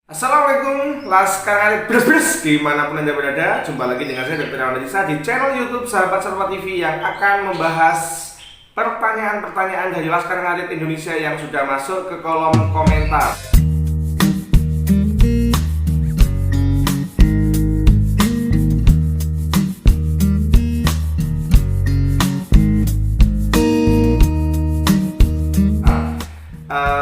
Assalamualaikum, Laskar Arif Bres dimanapun Anda berada. Jumpa lagi dengan saya Dr. Anandisa di channel YouTube Sahabat Serba TV yang akan membahas pertanyaan-pertanyaan dari Laskar Arif Indonesia yang sudah masuk ke kolom komentar.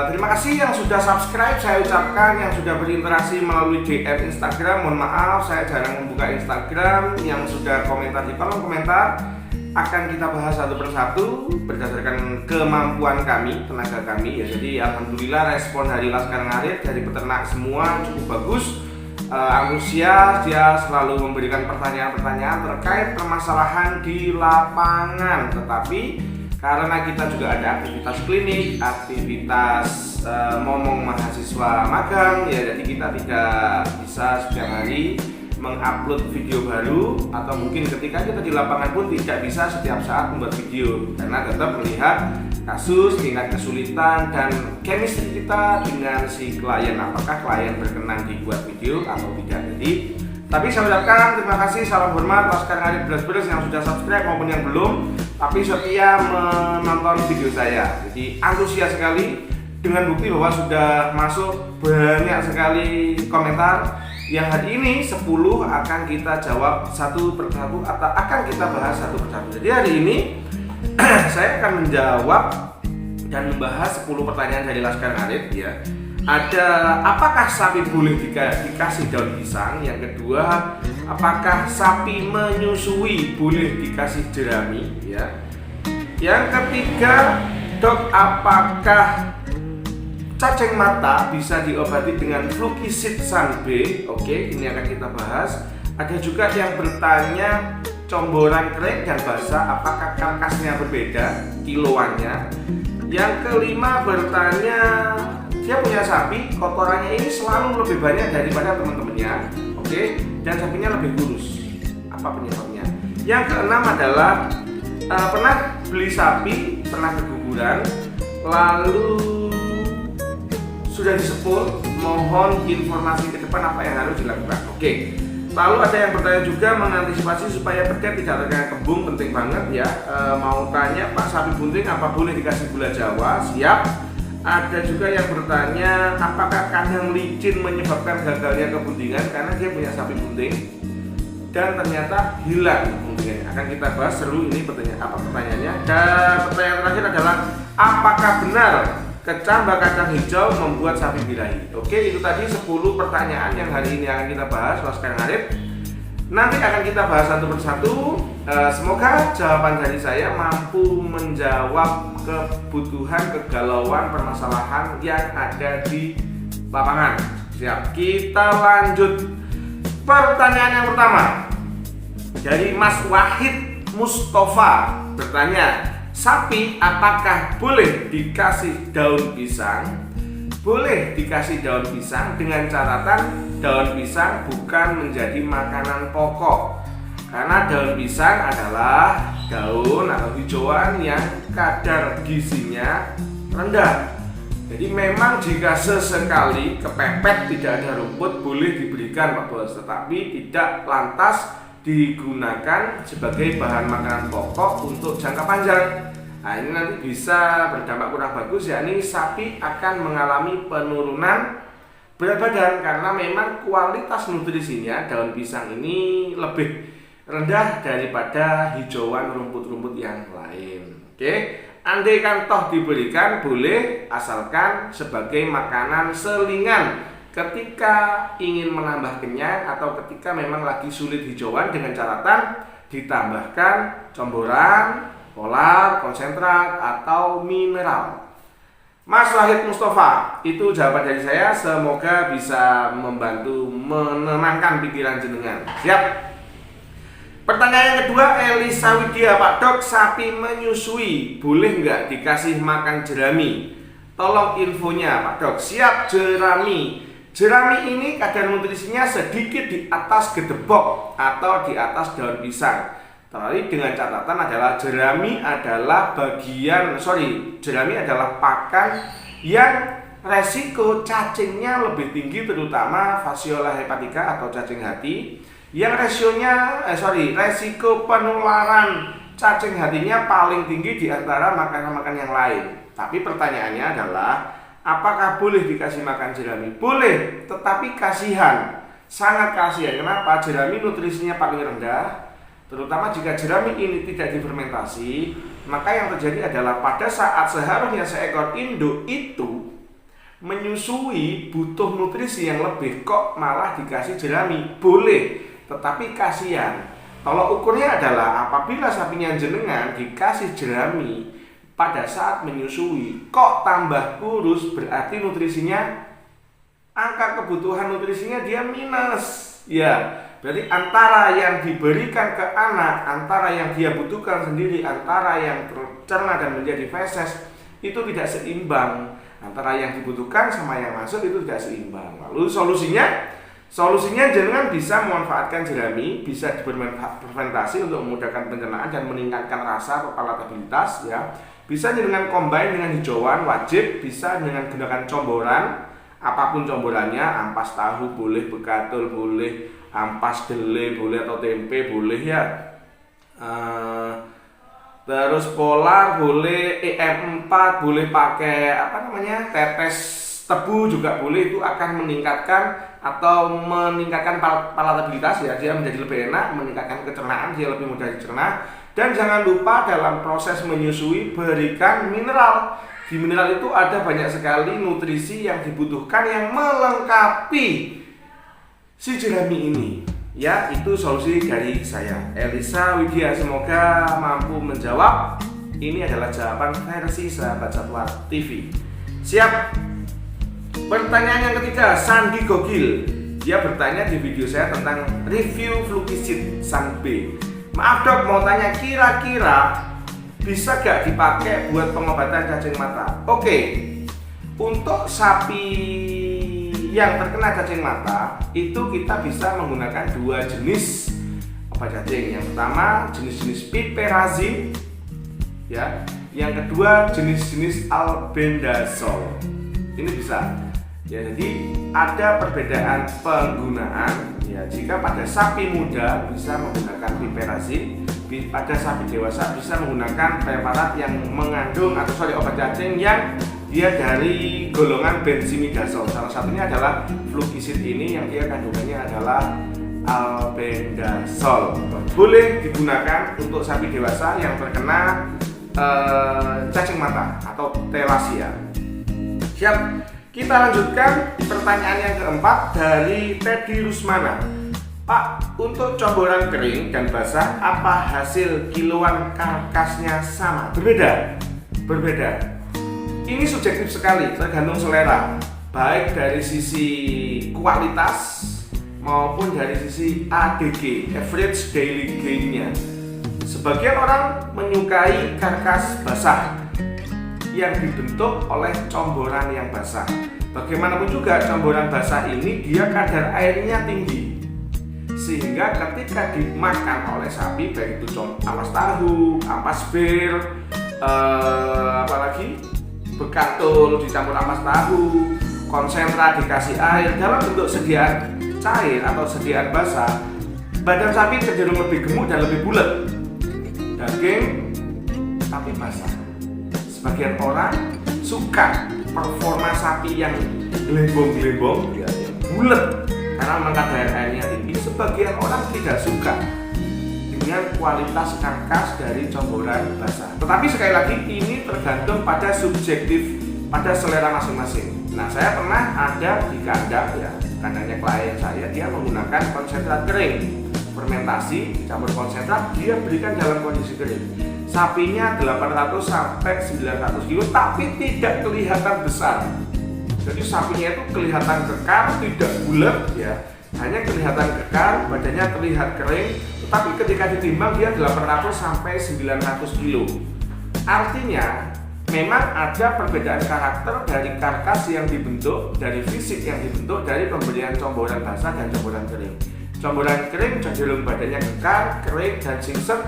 Terima kasih yang sudah subscribe, saya ucapkan, yang sudah berinteraksi melalui DM Instagram. Mohon maaf, saya jarang membuka Instagram. Yang sudah komentar di kolom komentar akan kita bahas satu persatu berdasarkan kemampuan kami, tenaga kami ya. Jadi alhamdulillah respon dari Laskar Arif, dari peternak semua cukup bagus, antusias. Dia selalu memberikan pertanyaan-pertanyaan terkait permasalahan di lapangan. Tetapi karena kita juga ada aktivitas klinik, aktivitas ngomong mahasiswa magang ya, jadi kita tidak bisa setiap hari mengupload video baru, atau mungkin ketika kita di lapangan pun tidak bisa setiap saat membuat video karena tetap melihat kasus, tingkat kesulitan dan chemistry kita dengan si klien, apakah klien berkenan dibuat video atau tidak. Jadi tapi saya ucapkan terima kasih, salam hormat Laskar Arif Bres yang sudah subscribe maupun yang belum, tapi setia menonton video saya. Jadi antusias sekali dengan bukti bahwa sudah masuk banyak sekali komentar yang hari ini 10 akan kita jawab satu persatu atau akan kita bahas satu persatu. Jadi hari ini saya akan menjawab dan membahas 10 pertanyaan dari Laskar Arif ya. Ada apakah sapi boleh dikasih daun pisang? Yang kedua, apakah sapi menyusui boleh dikasih jerami ya? Yang ketiga, dok, apakah cacing mata bisa diobati dengan Flukisid San B? Oke, ini akan kita bahas. Ada juga yang bertanya comboran kering dan basah, apakah karkasnya berbeda kiloannya? Yang kelima bertanya, dia punya sapi, kotorannya ini selalu lebih banyak daripada teman-temannya, oke, dan sapinya lebih kurus. Apa penyebabnya? Yang keenam adalah pernah beli sapi, pernah keguguran, lalu sudah disepul, mohon informasi ke depan apa yang harus dilakukan. Oke. Lalu ada yang bertanya juga mengantisipasi supaya pedet tidak terkena kembung, penting banget ya. Mau tanya, Pak, sapi bunting apa boleh dikasih gula Jawa? Siap. Ada juga yang bertanya apakah kandang licin menyebabkan gagalnya kebuntingan karena dia punya sapi bunting dan ternyata hilang buntingannya. Akan kita bahas, seru ini pertanyaannya. Dan pertanyaan terakhir adalah apakah benar kecambah kacang hijau membuat sapi birahi? Oke, itu tadi 10 pertanyaan yang hari ini akan kita bahas Laskar Arif. Nanti akan kita bahas satu persatu. Semoga jawaban dari saya mampu menjawab kebutuhan, kegalauan, permasalahan yang ada di lapangan. Siap, kita lanjut. Pertanyaan yang pertama dari Mas Wahid Mustafa bertanya, sapi apakah boleh dikasih daun pisang? Boleh dikasih daun pisang dengan catatan daun pisang bukan menjadi makanan pokok. Karena daun pisang adalah daun atau hijauan yang kadar gizinya rendah. Jadi memang jika sesekali kepepet tidak ada rumput boleh diberikan Pak Bos, tetapi tidak lantas digunakan sebagai bahan makanan pokok untuk jangka panjang. Nah, ini nanti bisa berdampak kurang bagus, yakni sapi akan mengalami penurunan berat badan karena memang kualitas nutrisinya daun pisang ini lebih rendah daripada hijauan rumput-rumput yang lain. Oke, andaikan toh diberikan boleh, asalkan sebagai makanan selingan ketika ingin menambah kenyang atau ketika memang lagi sulit hijauan, dengan catatan ditambahkan comboran, polar, konsentrat, atau mineral. Mas Wahid Mustafa, itu jawaban dari saya. Semoga bisa membantu menenangkan pikiran jenengan. Siap. Pertanyaan yang kedua, Elisa Widya, Pak Dok, sapi menyusui boleh nggak dikasih makan jerami? Tolong infonya Pak Dok. Siap, jerami. Jerami ini kadar nutrisinya sedikit di atas gedebok atau di atas daun pisang. Tapi dengan catatan adalah jerami adalah pakan yang resiko cacingnya lebih tinggi, terutama Fasciola hepatica atau cacing hati, yang resiko penularan cacing hatinya paling tinggi di antara makanan-makanan yang lain. Tapi pertanyaannya adalah, apakah boleh dikasih makan jerami? Boleh, tetapi kasihan, sangat kasihan. Kenapa? Jerami nutrisinya paling rendah, terutama jika jerami ini tidak difermentasi. Maka yang terjadi adalah pada saat seharusnya seekor induk itu menyusui butuh nutrisi yang lebih, kok malah dikasih jerami. Boleh, tetapi kasihan. Tolok ukurnya adalah apabila sapinya jenengan dikasih jerami pada saat menyusui kok tambah kurus, berarti nutrisinya, angka kebutuhan nutrisinya dia minus. Ya, berarti antara yang diberikan ke anak, antara yang dia butuhkan sendiri, antara yang tercerna dan menjadi feses, itu tidak seimbang. Antara yang dibutuhkan sama yang masuk itu tidak seimbang. Lalu Solusinya jangan bisa memanfaatkan jerami, bisa difermentasi untuk memudahkan pencernaan dan meningkatkan rasa atau palatabilitas ya. Bisa dengan combine dengan hijauan wajib, bisa dengan gunakan comboran, apapun comborannya, ampas tahu boleh, bekatul boleh, ampas dele boleh atau tempe boleh ya. Terus polar boleh, EM4 boleh pakai tetes tebu juga boleh, itu akan meningkatkan palatabilitas ya, dia menjadi lebih enak, meningkatkan pencernaan, dia lebih mudah dicerna. Dan jangan lupa dalam proses menyusui berikan mineral. Di mineral itu ada banyak sekali nutrisi yang dibutuhkan yang melengkapi si jerami ini. Ya, itu solusi dari saya, Elisa Widya. Semoga mampu menjawab. Ini adalah jawaban versi Sahabat Satwa TV. Siap. Pertanyaan yang ketiga, Sandi Gogil. Dia bertanya di video saya tentang review Flukisid San B. Maaf dok, mau tanya, kira-kira bisa gak dipakai buat pengobatan cacing mata? Oke, untuk sapi yang terkena cacing mata itu kita bisa menggunakan dua jenis obat cacing. Yang pertama jenis-jenis piperazine ya, yang kedua jenis-jenis albendazole. Ini bisa ya, jadi ada perbedaan penggunaan ya. Jika pada sapi muda bisa menggunakan piperazine, pada sapi dewasa bisa menggunakan preparat yang mengandung obat cacing yang dia dari golongan benzimidazole. Salah satunya adalah Flukisid ini yang dia kandungannya adalah albendazole. Boleh digunakan untuk sapi dewasa yang terkena cacing mata atau thalassia. Siap, kita lanjutkan pertanyaan yang keempat dari Teddy Rusmana. Pak, untuk comboran kering dan basah, apa hasil kiloan karkasnya sama? Berbeda. Ini subjektif sekali, tergantung selera, baik dari sisi kualitas maupun dari sisi ADG, average daily gain-nya. Sebagian orang menyukai karkas basah yang dibentuk oleh comboran yang basah. Bagaimanapun juga comboran basah ini dia kadar airnya tinggi, sehingga ketika dimakan oleh sapi, baik itu ampas tahu, ampas bir, apalagi bekatul dicampur ampas tahu, konsentrat dikasih air dalam bentuk sediaan cair atau sediaan basah, badan sapi cenderung lebih gemuk dan lebih bulat, daging tapi basah. Sebagian orang suka performa sapi yang gelembong-gelembong, ya, bulat karena memang kadar airnya tinggi. Sebagian orang tidak suka dengan kualitas karkas dari comboran basah. Tetapi sekali lagi ini tergantung pada subjektif, pada selera masing-masing. Nah, saya pernah ada di kandang ya, kandangnya klien saya, dia menggunakan konsentrat kering, fermentasi, campur konsentrat, dia berikan dalam kondisi kering. Sapinya 800 sampai 900 kilo, tapi tidak kelihatan besar. Jadi sapinya itu kelihatan kekar, tidak bulat ya, hanya kelihatan kekar, badannya terlihat kering, tetapi ketika ditimbang dia 800 sampai 900 kilo. Artinya memang ada perbedaan karakter dari karkas yang dibentuk, dari fisik yang dibentuk dari pemberian comboran basah dan comboran kering. Comboran kering cenderung badannya kekar, kering dan singset,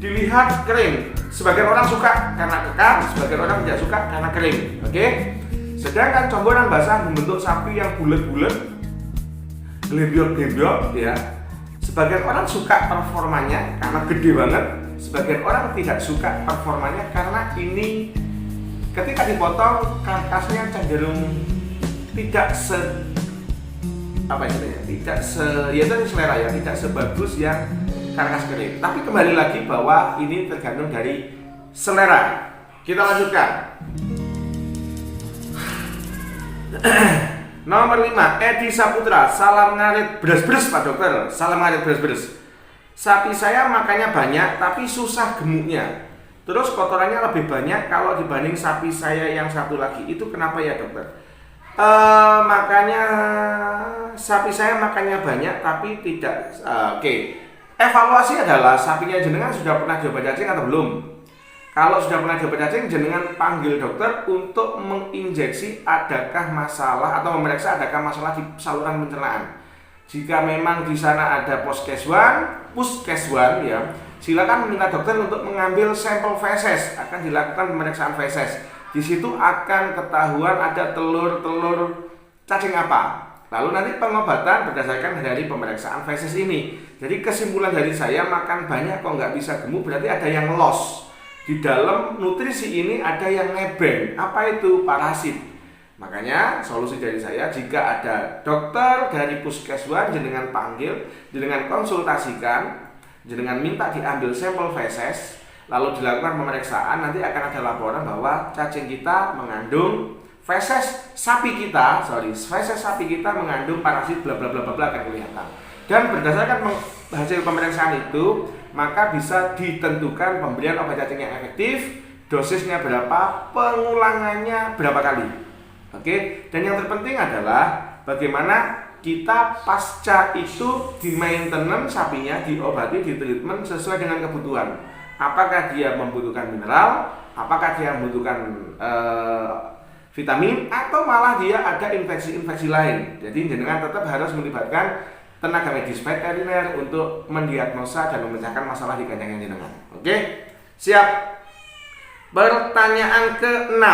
dilihat kering. Sebagian orang suka karena kekar, sebagian orang tidak suka karena kering. Oke? Sedangkan comboran basah membentuk sapi yang bulat-bulat, glembyok-glembyok ya. Sebagian orang suka performanya karena gede banget, sebagian orang tidak suka performanya karena ini ketika dipotong karkasnya cenderung tidak selera ya, tidak sebagus yang karkas kering. Tapi kembali lagi bahwa ini tergantung dari selera. Kita lanjutkan. Nomor 5, Edi Saputra. Salam ngarit beres-beres Pak Dokter. Salam ngarit beres-beres. Sapi saya makannya banyak tapi susah gemuknya. Terus kotorannya lebih banyak kalau dibanding sapi saya yang satu lagi. Itu kenapa ya dokter? Makanya sapi saya makannya banyak tapi tidak. Oke. Evaluasi adalah sapinya jenengan sudah pernah diobat cacing atau belum? Kalau sudah pernah diobat cacing, jenengan panggil dokter untuk menginjeksi adakah masalah atau memeriksa adakah masalah di saluran pencernaan. Jika memang di sana ada puskeswan ya, silakan meminta dokter untuk mengambil sampel feses, akan dilakukan pemeriksaan feses. Di situ akan ketahuan ada telur-telur cacing apa. Lalu nanti pengobatan berdasarkan dari pemeriksaan feses ini. Jadi kesimpulan dari saya, makan banyak kok nggak bisa gemuk berarti ada yang loss. Di dalam nutrisi ini ada yang nebeng. Apa itu? Parasit. Makanya solusi dari saya, jika ada dokter dari puskeswan, jenengan panggil, jenengan konsultasikan, jenengan minta diambil sampel feses, lalu dilakukan pemeriksaan, nanti akan ada laporan bahwa cacing kita mengandung feses sapi kita mengandung parasit bla bla bla bla akan kelihatan. Dan berdasarkan hasil pemeriksaan itu, maka bisa ditentukan pemberian obat cacing yang efektif, dosisnya berapa, pengulangannya berapa kali. Oke, dan yang terpenting adalah bagaimana kita pasca itu di maintenance sapinya, diobati, di treatment sesuai dengan kebutuhan. Apakah dia membutuhkan mineral, apakah dia membutuhkan vitamin, atau malah dia ada infeksi-infeksi lain. Jadi jenengan tetap harus melibatkan tenaga medis veteriner untuk mendiagnosa dan memecahkan masalah di kandang jenengan. Oke, siap. Pertanyaan ke-6,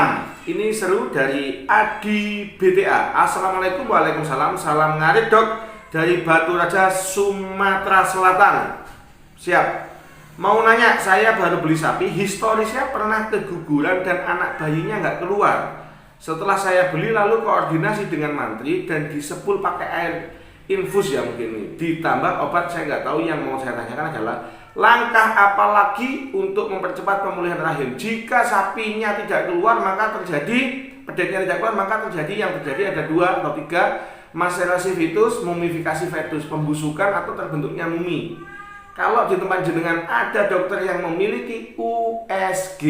ini seru dari Adi BTA. Assalamualaikum. Waalaikumsalam. Salam ngarit dok dari Batu Raja, Sumatera Selatan. Siap. Mau nanya, saya baru beli sapi, historisnya pernah keguguran dan anak bayinya nggak keluar. Setelah saya beli lalu koordinasi dengan mantri dan disepul pakai air infus ya mungkin ini. Ditambah obat, saya nggak tahu. Yang mau saya tanyakan adalah langkah apa lagi untuk mempercepat pemulihan rahim? Jika sapinya tidak keluar maka terjadi, pedetnya tidak keluar maka terjadi, yang terjadi ada 2 atau 3, maserasi fetus, mumifikasi fetus, pembusukan atau terbentuknya mumi. Kalau di tempat jenengan ada dokter yang memiliki USG,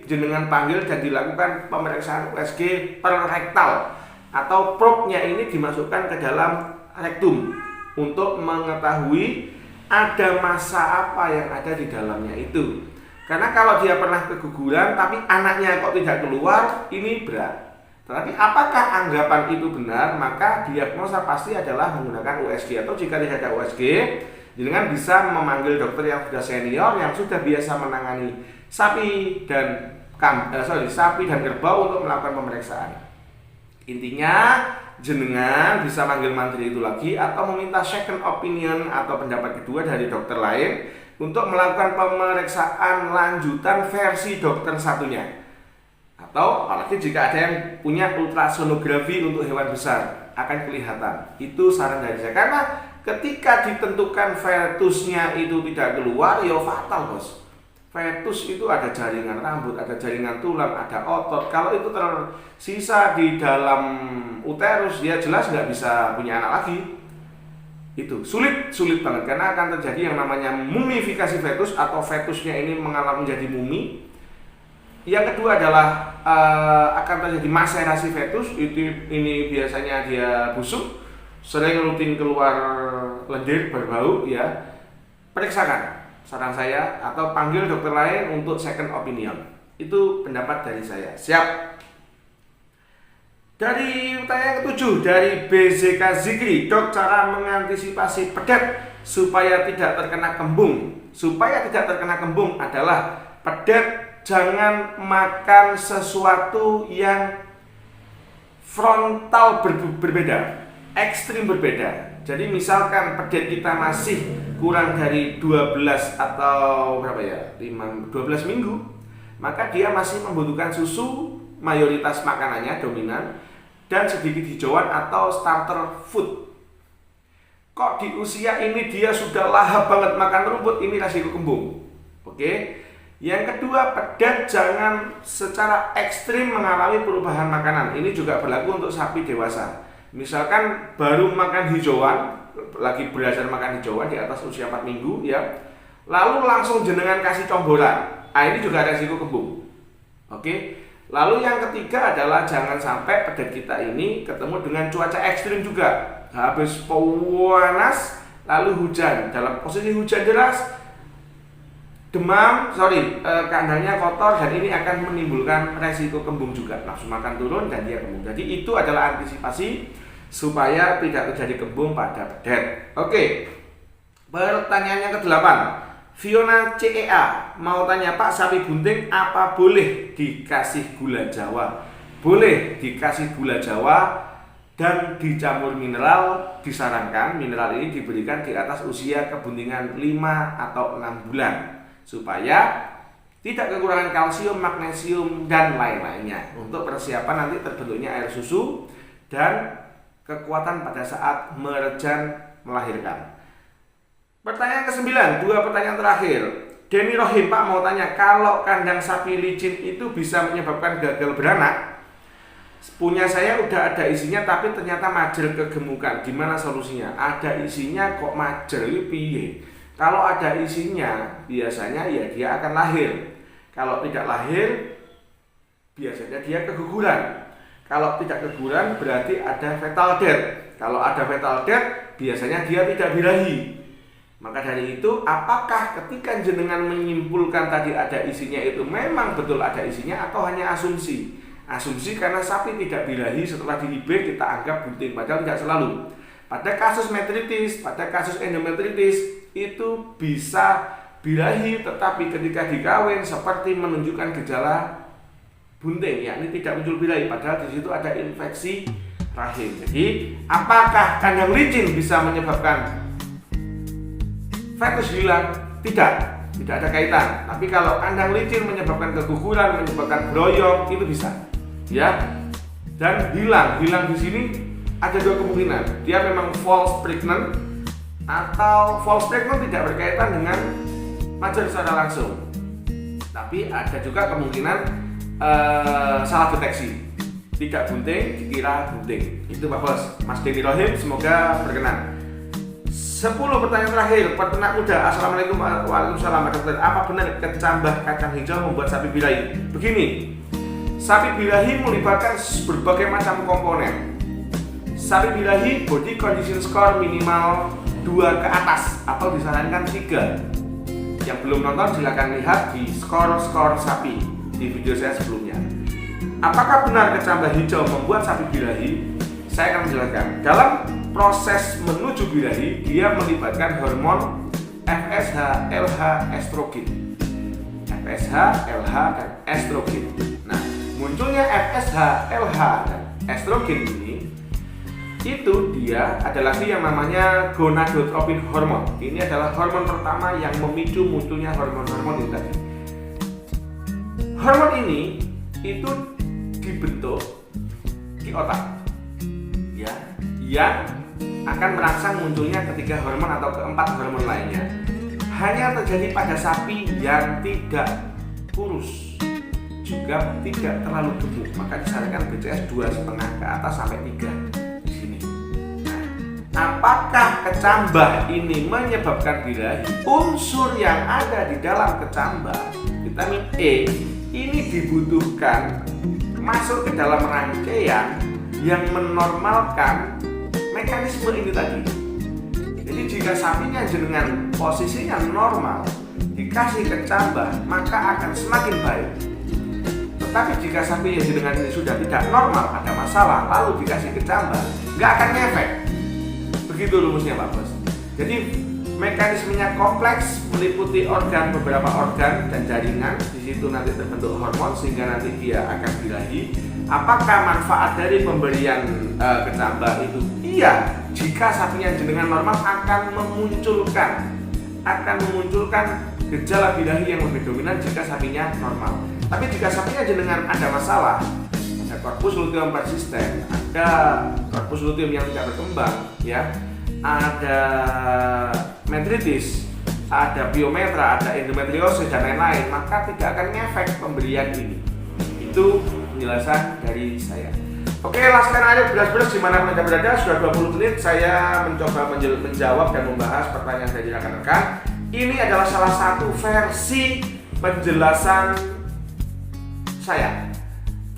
jenengan panggil dan dilakukan pemeriksaan USG per rektal atau probe-nya ini dimasukkan ke dalam rektum untuk mengetahui ada massa apa yang ada di dalamnya itu. Karena kalau dia pernah keguguran tapi anaknya kok tidak keluar, ini berat. Tetapi apakah anggapan itu benar? Maka diagnosa pasti adalah menggunakan USG. Atau jika tidak ada USG, jenengan bisa memanggil dokter yang sudah senior, yang sudah biasa menangani sapi dan kerbau untuk melakukan pemeriksaan. Intinya jenengan bisa manggil mantri itu lagi atau meminta second opinion atau pendapat kedua dari dokter lain untuk melakukan pemeriksaan lanjutan versi dokter satunya. Atau apalagi jika ada yang punya ultrasonografi untuk hewan besar, akan kelihatan. Itu saran dari saya, karena ketika ditentukan fetusnya itu tidak keluar, ya fatal bos. Fetus itu ada jaringan rambut, ada jaringan tulang, ada otot. Kalau itu tersisa di dalam uterus, dia jelas nggak bisa punya anak lagi. Itu sulit banget, karena akan terjadi yang namanya mumifikasi fetus atau fetusnya ini mengalami menjadi mumi. Yang kedua adalah akan terjadi maserasi fetus. Ini biasanya dia busuk, sering rutin keluar lendir, berbau ya. Periksakan, saran saya, atau panggil dokter lain untuk second opinion. Itu pendapat dari saya. Siap. Dari pertanyaan ke-7 dari BZK Zikri, dok, cara mengantisipasi pedet supaya tidak terkena kembung. Supaya tidak terkena kembung adalah pedet jangan makan sesuatu yang frontal berbeda, ekstrim berbeda. Jadi misalkan pedet kita masih kurang dari 12 atau berapa ya, 12 minggu, maka dia masih membutuhkan susu, mayoritas makanannya dominan, dan sedikit hijauan atau starter food. Kok di usia ini dia sudah lahap banget makan rumput, ini resiko kembung. Oke. Yang kedua, pedet jangan secara ekstrim mengalami perubahan makanan. Ini juga berlaku untuk sapi dewasa. Misalkan baru makan hijauan, lagi belajar makan hijauan di atas usia 4 minggu ya, lalu langsung jenengan kasih comboran. Ini juga resiko kembung. Oke. Lalu yang ketiga adalah jangan sampai pedet kita ini ketemu dengan cuaca ekstrim juga. Habis panas, lalu hujan. Dalam posisi hujan deras, demam, kandangnya kotor, dan ini akan menimbulkan resiko kembung juga. Nafsu makan turun dan dia kembung. Jadi itu adalah antisipasi supaya tidak terjadi kembung pada pedet. Oke. Pertanyaan yang ke-8. Fiona CEA mau tanya, Pak, sapi bunting apa boleh dikasih gula Jawa? Boleh dikasih gula Jawa dan dicampur mineral. Disarankan mineral ini diberikan di atas usia kebuntingan 5 atau 6 bulan supaya tidak kekurangan kalsium, magnesium, dan lain-lainnya untuk persiapan nanti terbentuknya air susu dan kekuatan pada saat merejan melahirkan. Pertanyaan ke-9, 2 pertanyaan terakhir. Denny Rohim, Pak, mau tanya, kalau kandang sapi licin itu bisa menyebabkan gagal beranak? Punya saya udah ada isinya tapi ternyata majel kegemukan. Gimana solusinya? Ada isinya kok majel, piye? Kalau ada isinya, biasanya ya dia akan lahir. Kalau tidak lahir, biasanya dia keguguran. Kalau tidak keguguran, berarti ada fetal death. Kalau ada fetal death, biasanya dia tidak birahi. Maka dari itu, apakah ketika jenengan menyimpulkan tadi ada isinya itu memang betul ada isinya atau hanya asumsi? Asumsi karena sapi tidak birahi setelah di IB kita anggap bunting, padahal tidak selalu. Pada kasus metritis, pada kasus endometritis itu bisa birahi, tetapi ketika dikawin seperti menunjukkan gejala bunting, yakni tidak muncul birahi, padahal di situ ada infeksi rahim. Jadi, apakah kandang licin bisa menyebabkan fetus hilang? Tidak ada kaitan. Tapi kalau kandang licin menyebabkan keguguran, menyebabkan broyok, itu bisa, ya. Dan hilang di sini ada 2 kemungkinan. Dia memang false pregnant, atau false pregnant tidak berkaitan dengan majel secara langsung. Tapi ada juga kemungkinan salah deteksi, tidak bunting dikira bunting. Itu Pak Bos. Mas Denny Rohim, semoga berkenan. 10 pertanyaan terakhir. Peternak muda, Assalamualaikum. Waalaikumsalam. Apa benar kecambah kacang hijau membuat sapi birahi? Begini, sapi birahi melibatkan berbagai macam komponen. Sapi birahi body condition score minimal 2 ke atas atau disarankan 3. Yang belum nonton silahkan lihat di skor sapi di video saya sebelumnya. Apakah benar kecambah hijau membuat sapi birahi? Saya akan menjelaskan. Dalam proses menuju birahi, dia melibatkan hormon FSH, LH, estrogen. FSH, LH, dan estrogen. Nah, munculnya FSH, LH, dan estrogen ini, itu dia ada lagi yang namanya gonadotropin hormon. Ini adalah hormon pertama yang memicu munculnya hormon-hormon ini tadi. Hormon ini itu dibentuk di otak, ya, yang akan merangsang munculnya ketiga hormon atau keempat hormon lainnya. Hanya terjadi pada sapi yang tidak kurus, juga tidak terlalu gemuk, maka disarankan BCS 2,5 ke atas sampai 3 di sini. Nah, apakah kecambah ini menyebabkan birahi? Unsur yang ada di dalam kecambah, vitamin E, ini dibutuhkan masuk ke dalam rangkaian yang menormalkan mekanisme ini tadi. Jadi jika sapinya dengan posisinya normal dikasih kecambah, maka akan semakin baik. Tetapi jika sapi yang dengan ini sudah tidak normal, ada masalah, lalu dikasih kecambah, nggak akan ngefek. Begitu rumusnya Pak Bos. Jadi mekanismenya kompleks, meliputi beberapa organ dan jaringan. Di situ nanti terbentuk hormon sehingga nanti dia akan birahi. Apakah manfaat dari pemberian kecambah itu? Iya, jika sapinya jenengan normal akan memunculkan gejala birahi yang lebih dominan jika sapinya normal. Tapi jika sapinya jenengan ada masalah, ada corpus luteum persisten, ada corpus luteum yang tidak berkembang, ya, ada metritis, ada biometra, ada endometriosis dan lain-lain, maka tidak akan ngefek pemberian ini. Itu penjelasan dari saya. Oke, laskan aja beras-beras dimanapun Anda berada. Sudah 20 menit saya mencoba menjawab dan membahas pertanyaan dari rekan-rekan. Ini adalah salah satu versi penjelasan saya.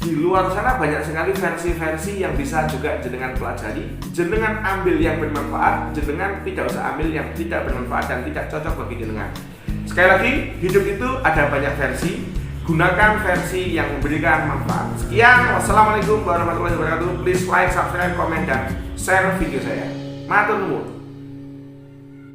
Di luar sana banyak sekali versi-versi yang bisa juga jenengan pelajari. Jenengan ambil yang bermanfaat, jenengan tidak usah ambil yang tidak bermanfaat dan tidak cocok bagi jenengan. Sekali lagi, hidup itu ada banyak versi. Gunakan versi yang memberikan manfaat. Sekian, wassalamualaikum warahmatullahi wabarakatuh. Please like, subscribe, komen, dan share video saya. Matur nuwun.